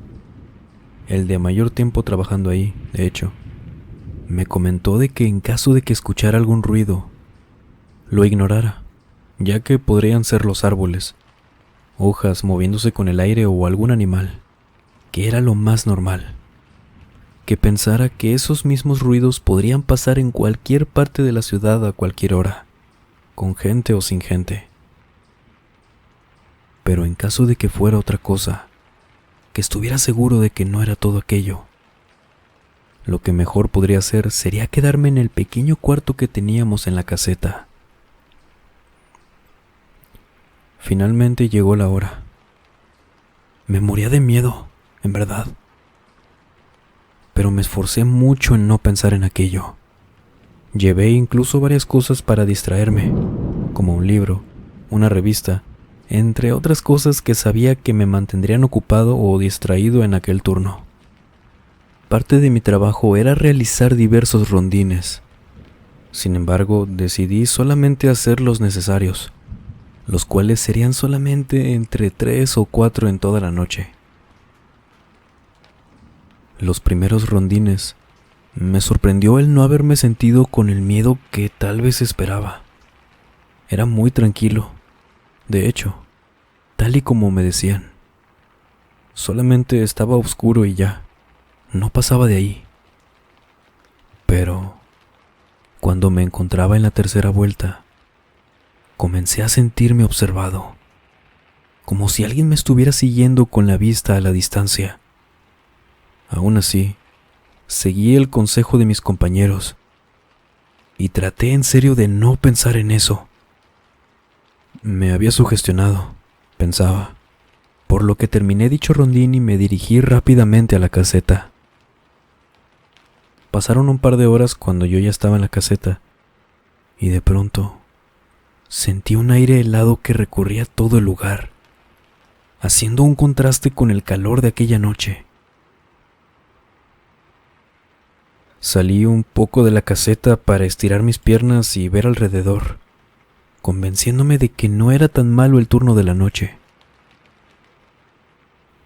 el de mayor tiempo trabajando ahí, de hecho, me comentó de que en caso de que escuchara algún ruido, lo ignorara, ya que podrían ser los árboles, hojas moviéndose con el aire o algún animal, que era lo más normal. Que pensara que esos mismos ruidos podrían pasar en cualquier parte de la ciudad a cualquier hora, con gente o sin gente. Pero en caso de que fuera otra cosa, que estuviera seguro de que no era todo aquello, lo que mejor podría hacer sería quedarme en el pequeño cuarto que teníamos en la caseta. Finalmente llegó la hora. Me moría de miedo, en verdad. Pero me esforcé mucho en no pensar en aquello. Llevé incluso varias cosas para distraerme, como un libro, una revista, entre otras cosas que sabía que me mantendrían ocupado o distraído en aquel turno. Parte de mi trabajo era realizar diversos rondines. Sin embargo, decidí solamente hacer los necesarios, los cuales serían solamente entre 3 o 4 en toda la noche. Los primeros rondines, me sorprendió el no haberme sentido con el miedo que tal vez esperaba. Era muy tranquilo, de hecho, tal y como me decían. Solamente estaba oscuro y ya, no pasaba de ahí. Pero, cuando me encontraba en la tercera vuelta, comencé a sentirme observado, como si alguien me estuviera siguiendo con la vista a la distancia. Aún así, seguí el consejo de mis compañeros y traté en serio de no pensar en eso. Me había sugestionado, pensaba, por lo que terminé dicho rondín y me dirigí rápidamente a la caseta. Pasaron un par de horas cuando yo ya estaba en la caseta y de pronto sentí un aire helado que recorría todo el lugar, haciendo un contraste con el calor de aquella noche. Salí un poco de la caseta para estirar mis piernas y ver alrededor, convenciéndome de que no era tan malo el turno de la noche.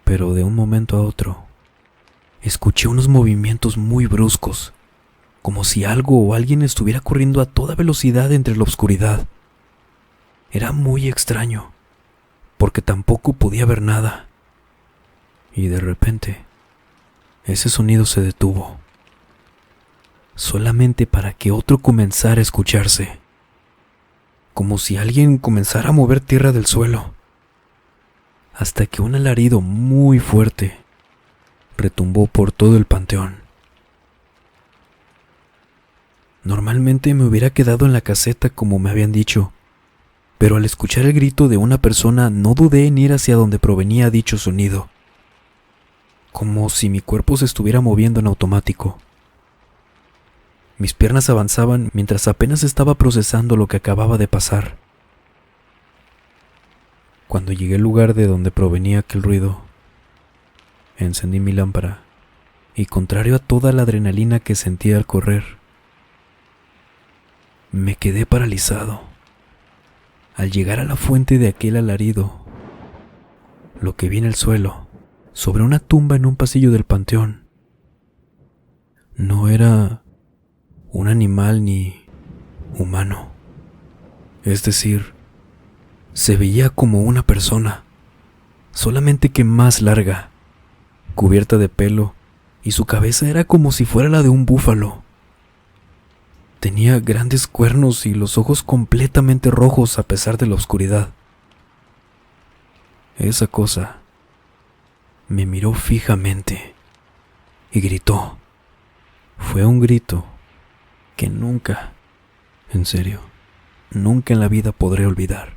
Pero de un momento a otro, escuché unos movimientos muy bruscos, como si algo o alguien estuviera corriendo a toda velocidad entre la oscuridad. Era muy extraño, porque tampoco podía ver nada. Y de repente, ese sonido se detuvo, solamente para que otro comenzara a escucharse, como si alguien comenzara a mover tierra del suelo, hasta que un alarido muy fuerte retumbó por todo el panteón. Normalmente me hubiera quedado en la caseta como me habían dicho, pero al escuchar el grito de una persona no dudé en ir hacia donde provenía dicho sonido. como si mi cuerpo se estuviera moviendo en automático. Mis piernas avanzaban mientras apenas estaba procesando lo que acababa de pasar. Cuando llegué al lugar de donde provenía aquel ruido, encendí mi lámpara y, contrario a toda la adrenalina que sentía al correr, me quedé paralizado. Al llegar a la fuente de aquel alarido, lo que vi en el suelo, sobre una tumba en un pasillo del panteón, no era un animal ni humano. Es decir, se veía como una persona, solamente que más larga, cubierta de pelo, y su cabeza era como si fuera la de un búfalo. Tenía grandes cuernos y los ojos completamente rojos a pesar de la oscuridad. Esa cosa me miró fijamente y gritó. Fue un grito que nunca, en serio, nunca en la vida podré olvidar.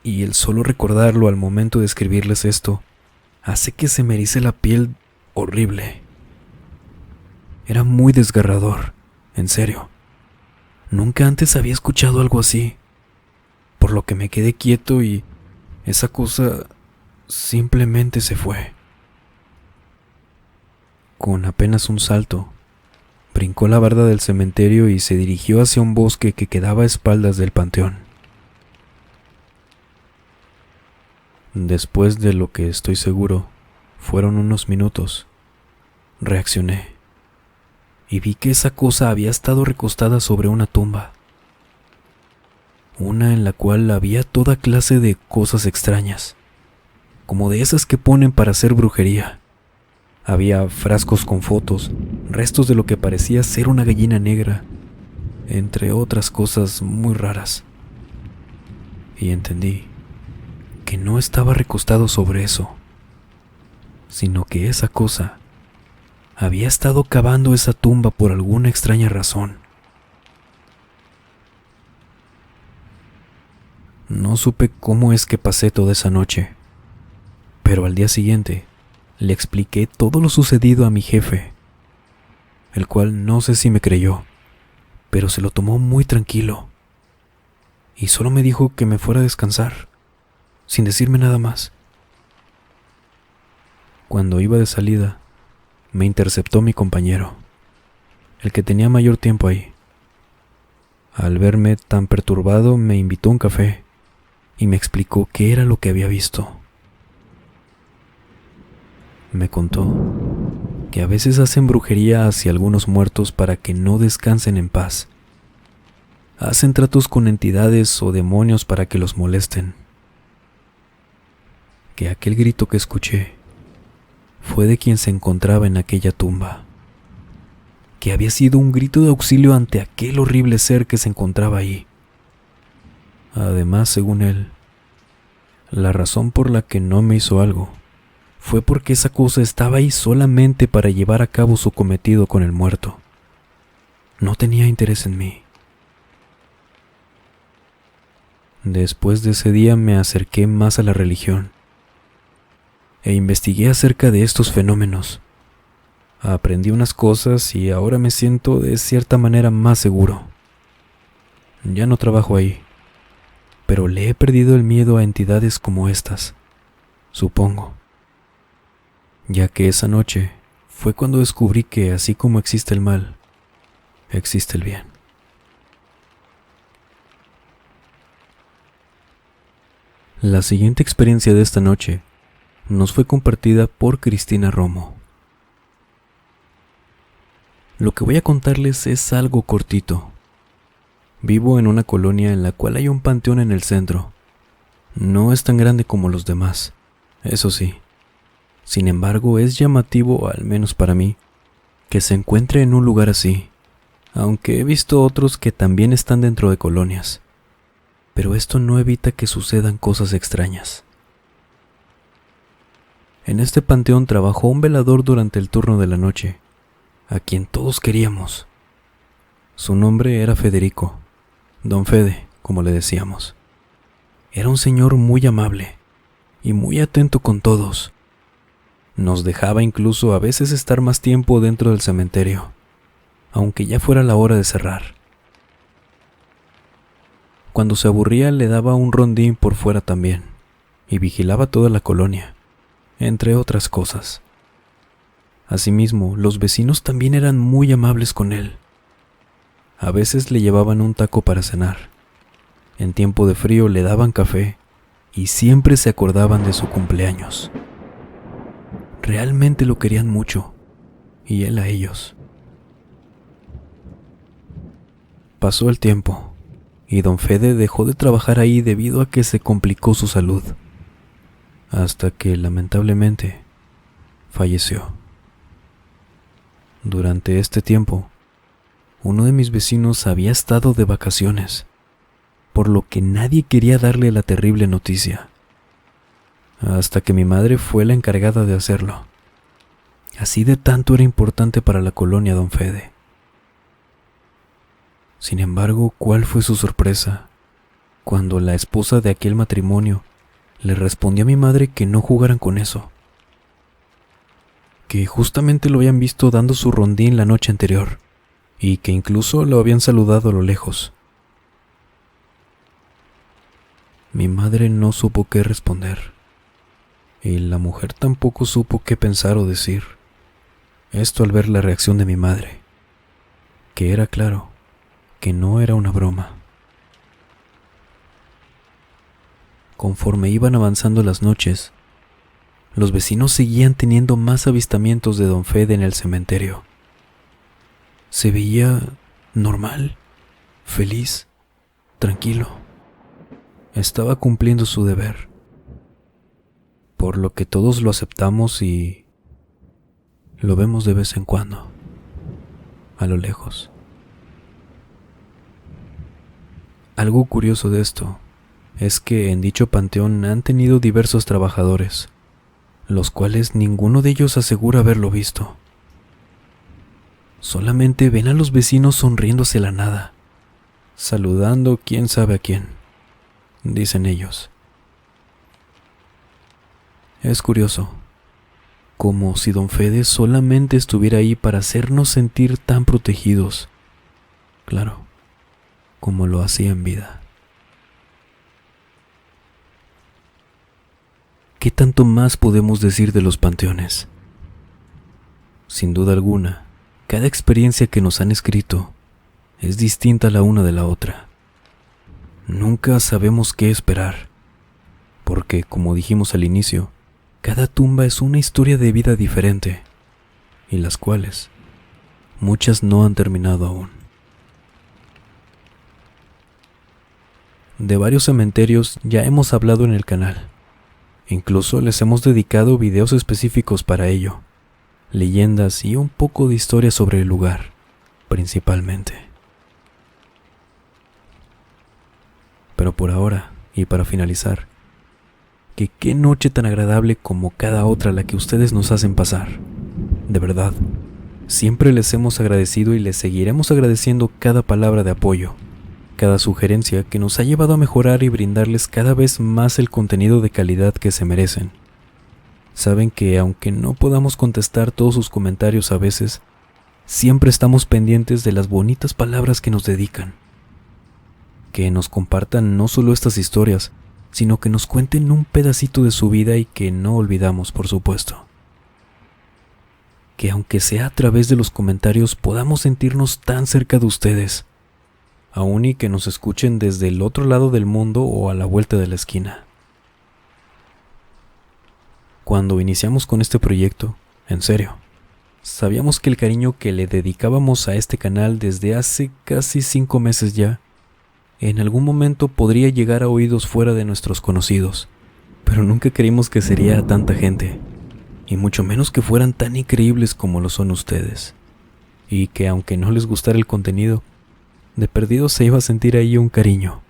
Y el solo recordarlo al momento de escribirles esto hace que se me erice la piel horrible. Era muy desgarrador, en serio. Nunca antes había escuchado algo así, por lo que me quedé quieto y esa cosa simplemente se fue. Con apenas un salto, brincó la barda del cementerio y se dirigió hacia un bosque que quedaba a espaldas del panteón. Después de lo que estoy seguro, fueron unos minutos, reaccioné y vi que esa cosa había estado recostada sobre una tumba, una en la cual había toda clase de cosas extrañas, como de esas que ponen para hacer brujería. Había frascos con fotos, restos de lo que parecía ser una gallina negra, entre otras cosas muy raras. Y entendí que no estaba recostado sobre eso, sino que esa cosa había estado cavando esa tumba por alguna extraña razón. No supe cómo es que pasé toda esa noche, pero al día siguiente le expliqué todo lo sucedido a mi jefe, el cual no sé si me creyó, pero se lo tomó muy tranquilo y solo me dijo que me fuera a descansar, sin decirme nada más. Cuando iba de salida, me interceptó mi compañero, el que tenía mayor tiempo ahí. Al verme tan perturbado, me invitó a un café y me explicó qué era lo que había visto. Me contó que a veces hacen brujería hacia algunos muertos para que no descansen en paz. Hacen tratos con entidades o demonios para que los molesten. Que aquel grito que escuché fue de quien se encontraba en aquella tumba. Que había sido un grito de auxilio ante aquel horrible ser que se encontraba ahí. Además, según él, la razón por la que no me hizo algo fue porque esa cosa estaba ahí solamente para llevar a cabo su cometido con el muerto. No tenía interés en mí. Después de ese día me acerqué más a la religión e investigué acerca de estos fenómenos. Aprendí unas cosas y ahora me siento de cierta manera más seguro. Ya no trabajo ahí, pero le he perdido el miedo a entidades como estas, supongo, ya que esa noche fue cuando descubrí que así como existe el mal, existe el bien. La siguiente experiencia de esta noche nos fue compartida por Cristina Romo. Lo que voy a contarles es algo cortito. Vivo en una colonia en la cual hay un panteón en el centro. No es tan grande como los demás, eso sí. Sin embargo, es llamativo, al menos para mí, que se encuentre en un lugar así, aunque he visto otros que también están dentro de colonias. Pero esto no evita que sucedan cosas extrañas. En este panteón trabajó un velador durante el turno de la noche, a quien todos queríamos. Su nombre era Federico, Don Fede, como le decíamos. Era un señor muy amable y muy atento con todos. Nos dejaba incluso a veces estar más tiempo dentro del cementerio, aunque ya fuera la hora de cerrar. Cuando se aburría le daba un rondín por fuera también, y vigilaba toda la colonia, entre otras cosas. Asimismo, los vecinos también eran muy amables con él. A veces le llevaban un taco para cenar. En tiempo de frío le daban café y siempre se acordaban de su cumpleaños. Realmente lo querían mucho, y él a ellos. Pasó el tiempo, y don Fede dejó de trabajar ahí debido a que se complicó su salud, hasta que lamentablemente falleció. Durante este tiempo, uno de mis vecinos había estado de vacaciones, por lo que nadie quería darle la terrible noticia, hasta que mi madre fue la encargada de hacerlo. Así de tanto era importante para la colonia don Fede. Sin embargo, ¿cuál fue su sorpresa cuando la esposa de aquel matrimonio le respondió a mi madre que no jugaran con eso? Que justamente lo habían visto dando su rondín la noche anterior y que incluso lo habían saludado a lo lejos. Mi madre no supo qué responder y la mujer tampoco supo qué pensar o decir. Esto al ver la reacción de mi madre, que era claro que no era una broma. Conforme iban avanzando las noches, los vecinos seguían teniendo más avistamientos de don Fede en el cementerio. Se veía normal, feliz, tranquilo. Estaba cumpliendo su deber, por lo que todos lo aceptamos y lo vemos de vez en cuando, a lo lejos. Algo curioso de esto es que en dicho panteón han tenido diversos trabajadores, los cuales ninguno de ellos asegura haberlo visto. Solamente ven a los vecinos sonriéndose la nada, saludando quién sabe a quién, dicen ellos. Es curioso, como si don Fede solamente estuviera ahí para hacernos sentir tan protegidos, claro, como lo hacía en vida. ¿Qué tanto más podemos decir de los panteones? Sin duda alguna, cada experiencia que nos han escrito es distinta la una de la otra. Nunca sabemos qué esperar, porque, como dijimos al inicio, cada tumba es una historia de vida diferente, y las cuales muchas no han terminado aún. De varios cementerios ya hemos hablado en el canal. Incluso les hemos dedicado videos específicos para ello, leyendas y un poco de historia sobre el lugar, principalmente. Pero por ahora, y para finalizar, que qué noche tan agradable como cada otra la que ustedes nos hacen pasar. De verdad, siempre les hemos agradecido y les seguiremos agradeciendo cada palabra de apoyo, cada sugerencia que nos ha llevado a mejorar y brindarles cada vez más el contenido de calidad que se merecen. Saben que aunque no podamos contestar todos sus comentarios a veces, siempre estamos pendientes de las bonitas palabras que nos dedican. Que nos compartan no solo estas historias, sino que nos cuenten un pedacito de su vida y que no olvidamos, por supuesto. Que aunque sea a través de los comentarios podamos sentirnos tan cerca de ustedes, aún y que nos escuchen desde el otro lado del mundo o a la vuelta de la esquina. Cuando iniciamos con este proyecto, en serio, sabíamos que el cariño que le dedicábamos a este canal desde hace casi 5 meses ya, en algún momento podría llegar a oídos fuera de nuestros conocidos, pero nunca creímos que sería a tanta gente, y mucho menos que fueran tan increíbles como lo son ustedes, y que aunque no les gustara el contenido, de perdido se iba a sentir ahí un cariño.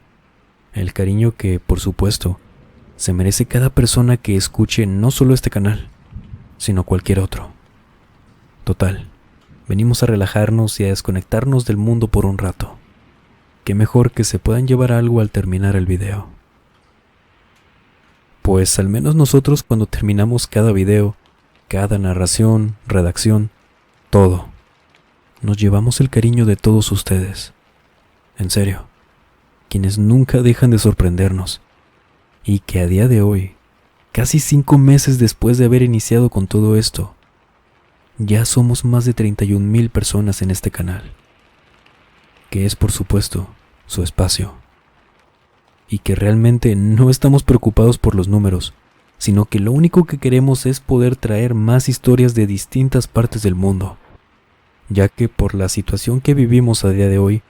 El cariño que, por supuesto, se merece cada persona que escuche no solo este canal, sino cualquier otro. Total, venimos a relajarnos y a desconectarnos del mundo por un rato. Qué mejor que se puedan llevar algo al terminar el video. Pues al menos nosotros cuando terminamos cada video, Cada narración, redacción, todo. Nos llevamos el cariño de todos ustedes. En serio, quienes nunca dejan de sorprendernos. Y que a día de hoy, casi 5 meses después de haber iniciado con todo esto, ya somos más de 31,000 personas en este canal. Que es, por supuesto, su espacio. Y que realmente no estamos preocupados por los números, sino que lo único que queremos es poder traer más historias de distintas partes del mundo, ya que por la situación que vivimos a día de hoy,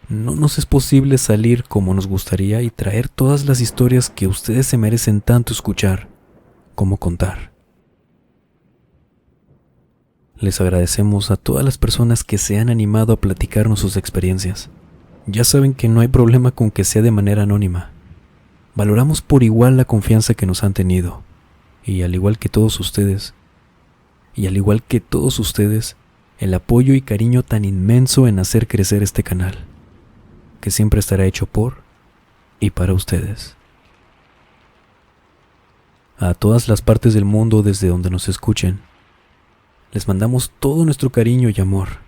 no nos es posible salir como nos gustaría y traer todas las historias que ustedes se merecen tanto escuchar como contar. Les agradecemos a todas las personas que se han animado a platicarnos sus experiencias. Ya saben que no hay problema con que sea de manera anónima. Valoramos por igual la confianza que nos han tenido, y al igual que todos ustedes, el apoyo y cariño tan inmenso en hacer crecer este canal, que siempre estará hecho por y para ustedes. A todas las partes del mundo desde donde nos escuchen, les mandamos todo nuestro cariño y amor.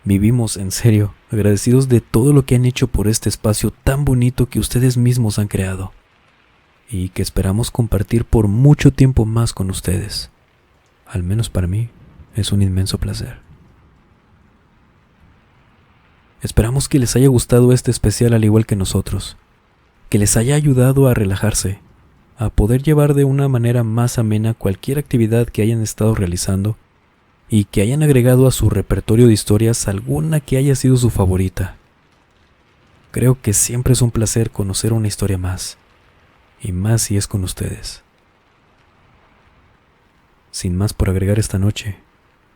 Vivimos, en serio, agradecidos de todo lo que han hecho por este espacio tan bonito que ustedes mismos han creado y que esperamos compartir por mucho tiempo más con ustedes. Al menos para mí, es un inmenso placer. Esperamos que les haya gustado este especial al igual que nosotros, que les haya ayudado a relajarse, a poder llevar de una manera más amena cualquier actividad que hayan estado realizando y que hayan agregado a su repertorio de historias alguna que haya sido su favorita. Creo que siempre es un placer conocer una historia más, y más si es con ustedes. Sin más por agregar esta noche,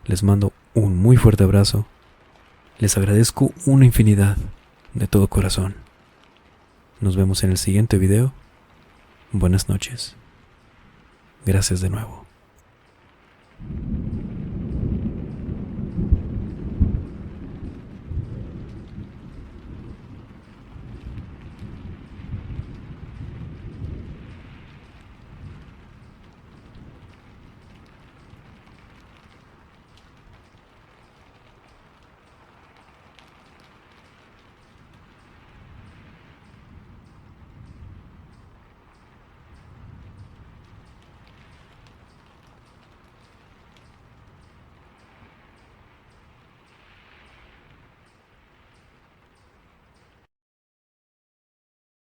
les mando un muy fuerte abrazo. Les agradezco una infinidad de todo corazón. Nos vemos en el siguiente video. Buenas noches. Gracias de nuevo.